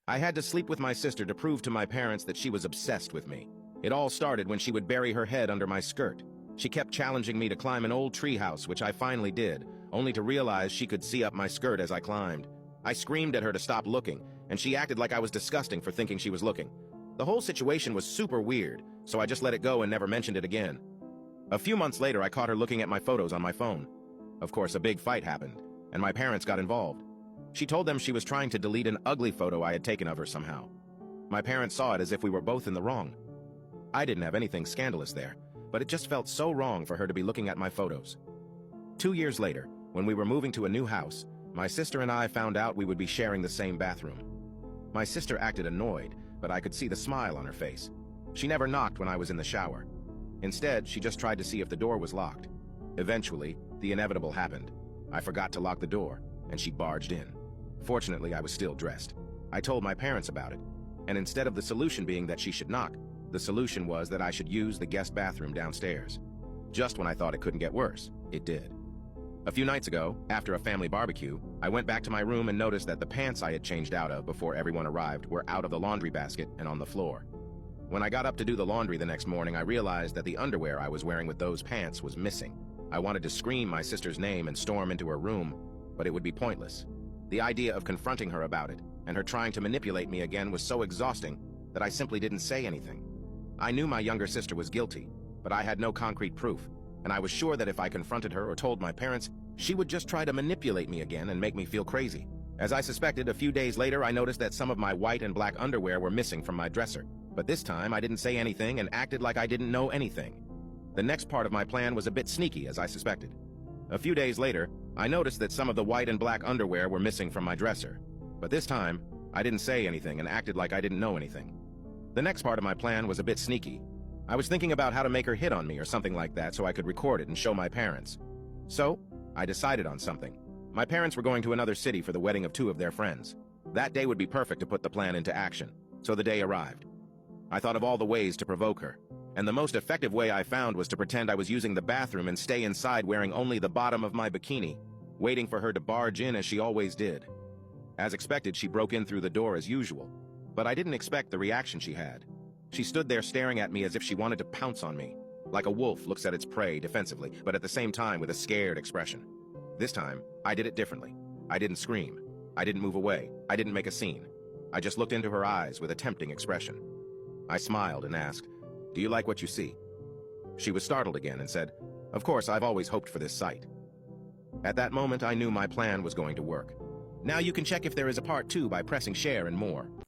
I had to sleep with my sister to prove to my parents that she was obsessed with me. It all started when she would bury her head under my skirt. She kept challenging me to climb an old treehouse, which I finally did, only to realize she could see up my skirt as I climbed. I screamed at her to stop looking, and she acted like I was disgusting for thinking she was looking. The whole situation was super weird, so I just let it go and never mentioned it again. A few months later, I caught her looking at my photos on my phone. Of course, a big fight happened, and my parents got involved. She told them she was trying to delete an ugly photo I had taken of her somehow. My parents saw it as if we were both in the wrong. I didn't have anything scandalous there, but it just felt so wrong for her to be looking at my photos. 2 years later, when we were moving to a new house, my sister and I found out we would be sharing the same bathroom. My sister acted annoyed, but I could see the smile on her face. She never knocked when I was in the shower. Instead, she just tried to see if the door was locked. Eventually, the inevitable happened. I forgot to lock the door, and she barged in. Fortunately, I was still dressed. I told my parents about it, and instead of the solution being that she should knock, the solution was that I should use the guest bathroom downstairs. Just when I thought it couldn't get worse, it did. A few nights ago, after a family barbecue, I went back to my room and noticed that the pants I had changed out of before everyone arrived were out of the laundry basket and on the floor. When I got up to do the laundry the next morning, I realized that the underwear I was wearing with those pants was missing. I wanted to scream my sister's name and storm into her room, but it would be pointless. The idea of confronting her about it and her trying to manipulate me again was so exhausting that I simply didn't say anything. I knew my younger sister was guilty, but I had no concrete proof, and I was sure that if I confronted her or told my parents, she would just try to manipulate me again and make me feel crazy. As I suspected, a few days later, I noticed that some of my white and black underwear were missing from my dresser. But this time, I didn't say anything and acted like I didn't know anything. The next part of my plan was a bit sneaky, as I suspected. A few days later, I noticed that some of the white and black underwear were missing from my dresser. But this time, I didn't say anything and acted like I didn't know anything. The next part of my plan was a bit sneaky. I was thinking about how to make her hit on me or something like that so I could record it and show my parents. So, I decided on something. My parents were going to another city for the wedding of 2 of their friends. That day would be perfect to put the plan into action, so the day arrived. I thought of all the ways to provoke her, and the most effective way I found was to pretend I was using the bathroom and stay inside wearing only the bottom of my bikini, waiting for her to barge in as she always did. As expected, she broke in through the door as usual, but I didn't expect the reaction she had. She stood there staring at me as if she wanted to pounce on me, like a wolf looks at its prey defensively, but at the same time with a scared expression. This time, I did it differently. I didn't scream. I didn't move away. I didn't make a scene. I just looked into her eyes with a tempting expression. I smiled and asked, "Do you like what you see?" She was startled again and said, "Of course, I've always hoped for this sight." At that moment, I knew my plan was going to work. Now you can check if there is a part 2 by pressing share and more.